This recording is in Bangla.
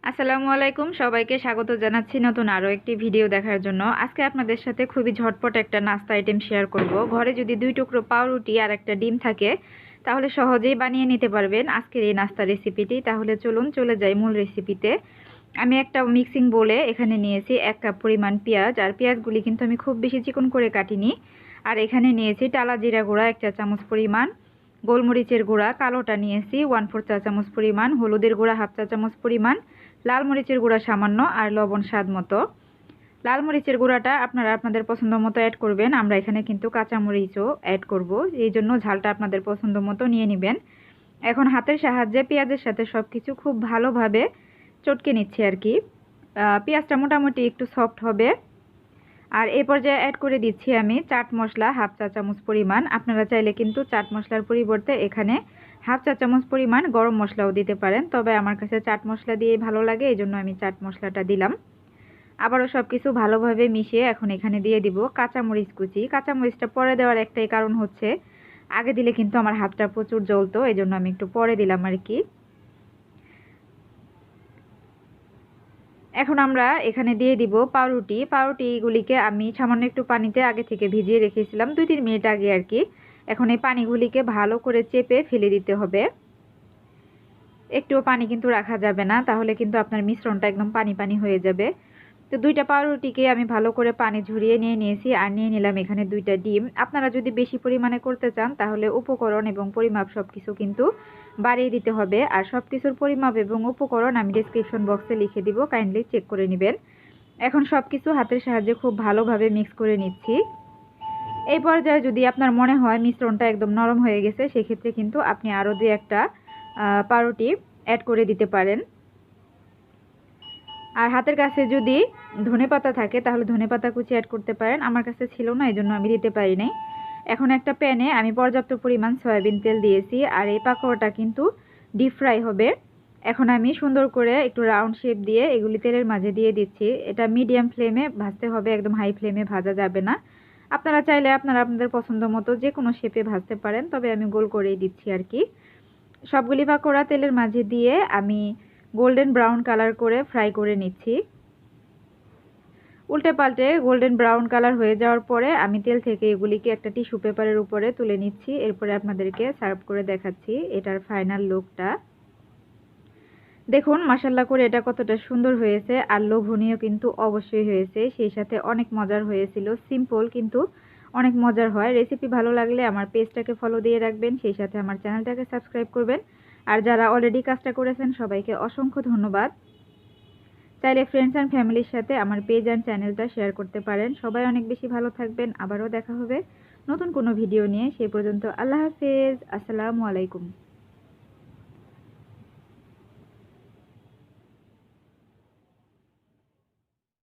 আসসালামু আলাইকুম, সবাইকে স্বাগত জানাচ্ছি নতুন আরও একটি ভিডিও দেখার জন্য। আজকে আপনাদের সাথে খুবই ঝটপট একটা নাস্তা আইটেম শেয়ার করব। ঘরে যদি 2 টুকরো পাউরুটি আর একটা ডিম থাকে তাহলে সহজেই বানিয়ে নিতে পারবেন আজকের এই নাস্তা রেসিপিটি। তাহলে চলুন চলে যাই মূল রেসিপিতে। আমি একটা মিক্সিং বোলে এখানে নিয়েছি 1 কাপ পরিমাণ পেঁয়াজ, আর পেঁয়াজগুলি কিন্তু আমি খুব বেশি চিকন করে কাটিনি। আর এখানে নিয়েছি টালা জিরা গুঁড়া 1 চা চামচ পরিমাণ, গোলমরিচের গুঁড়া কালোটা নিয়েছি 1/4 চা চামচ পরিমাণ, হলুদের গুঁড়া 1/2 চা চামচ পরিমাণ, লাল মরিচের গুঁড়া সামান্য, আর লবণ স্বাদ মতো। লাল মরিচের গুঁড়াটা আপনারা আপনাদের পছন্দ মতো অ্যাড করবেন। আমরা এখানে কিন্তু কাঁচা মরিচও অ্যাড করব, এই জন্য ঝালটা আপনাদের পছন্দ মতো নিয়ে নেবেন। এখন হাতের সাহায্যে পেঁয়াজের সাথে সব কিছু খুব ভালোভাবে চটকে নিচ্ছি আর কি। পেঁয়াজটা মোটামুটি একটু সফট হবে। আর এই পর্যায়ে অ্যাড করে দিচ্ছি আমি চাট মশলা 1/2 চা চামচ পরিমাণ। আপনারা চাইলে কিন্তু চাট মশলার পরিবর্তে এখানে 1/2 চা চামচ পরিমাণ গরম মশলাও দিতে পারেন, তবে আমার কাছে চাট মশলা দিয়েই ভালো লাগে, এই জন্য আমি চাট মশলাটা দিলাম। আবারও সব কিছু ভালোভাবে মিশিয়ে এখন এখানে দিয়ে দিব কাঁচামরিচ কুচি। কাঁচামরিচটা পরে দেওয়ার একটাই কারণ হচ্ছে আগে দিলে কিন্তু আমার হাতটা প্রচুর জ্বলতো, এই জন্য আমি একটু পরে দিলাম আর কি। এখন আমরা এখানে দিয়ে দিব পাউরুটি। পাউরুটিগুলিকে আমি সামান্য একটু পানিতে আগে থেকে ভিজিয়ে রেখেছিলাম 2-3 মিনিট আগে আর কি। এখন এই পানিগুলিকে ভালো করে চেপে ফেলে দিতে হবে। একটুও পানি কিন্তু রাখা যাবে না, তাহলে কিন্তু আপনার মিশ্রণটা একদম পানি পানি হয়ে যাবে। তো 2টা পাউরুটিকে আমি ভালো করে পানি ঝরিয়ে নিয়ে নিয়েছি, আর নিয়ে নিলাম এখানে 2টা ডিম। আপনারা যদি বেশি পরিমাণে করতে চান তাহলে উপকরণ এবং পরিমাপ সব কিছু কিন্তু বাড়িয়ে দিতে হবে। আর সব কিছুর পরিমাপ এবং উপকরণ আমি ডেসক্রিপশন বক্সে লিখে দিব, কাইন্ডলি চেক করে নেবেন। এখন সব কিছু হাতের সাহায্যে খুব ভালোভাবে মিক্স করে নিচ্ছি। এই পর্যায়ে যদি আপনার মনে হয় মিশ্রণটা একদম নরম হয়ে গেছে, সেক্ষেত্রে কিন্তু আপনি আরও 2-1টা পাউরুটি অ্যাড করে দিতে পারেন। আর হাতের কাছে যদি ধনেপাতা থাকে তাহলে ধনেপাতা কুচি অ্যাড করতে পারেন, আমার কাছে ছিল না, এই জন্য আমি দিতে পারি নাই। এখন একটা প্যানে আমি পর্যাপ্ত পরিমাণ সয়াবিন তেল দিয়েছি, আর এই পাকোড়াটা কিন্তু ডিপ ফ্রাই হবে। এখন আমি সুন্দর করে একটু রাউন্ড শেপ দিয়ে এগুলি তেলের মাঝে দিয়ে দিচ্ছি। এটা মিডিয়াম ফ্লেমে ভাজতে হবে, একদম হাই ফ্লেমে ভাজা যাবে না। আপনারা চাইলে আপনারা আপনাদের পছন্দ মতো যে কোনো শেপে ভাজতে পারেন, তবে আমি গোল করেই দিচ্ছি আর কি। সবগুলি পাকোড়া তেলের মাঝে দিয়ে আমি গোল্ডেন ব্রাউন কালার করে ফ্রাই করে নিচ্ছি। উল্টে পাল্টে গোল্ডেন ব্রাউন কালার হয়ে যাওয়ার পরে আমি তেল থেকে এগুলিকে একটা টিস্যু পেপারের উপরে তুলে নিচ্ছি। এরপরে আপনাদেরকে সার্ভ করে দেখাচ্ছি এটার ফাইনাল লুকটা। দেখুন মাশাআল্লাহ করে এটা কতটা সুন্দর হয়েছে, আর লোভনীয় কিন্তু অবশ্যই হয়েছে, সেই সাথে অনেক মজার হয়েছিল। সিম্পল কিন্তু অনেক মজার হয়। রেসিপি ভালো লাগলে আমার পেজটাকে ফলো দিয়ে রাখবেন, সেই সাথে আমার চ্যানেলটাকে সাবস্ক্রাইব করবেন। আর যারা অলরেডি কাজটা করেছেন সবাইকে অসংখ্য ধন্যবাদ। চাইলে ফ্রেন্ডস অ্যান্ড ফ্যামিলির সাথে আমার পেজ অ্যান্ড চ্যানেলটা শেয়ার করতে পারেন। সবাই অনেক বেশি ভালো থাকবেন। আবারও দেখা হবে নতুন কোনো ভিডিও নিয়ে। সেই পর্যন্ত আল্লাহ হাফেজ, আসসালামু আলাইকুম।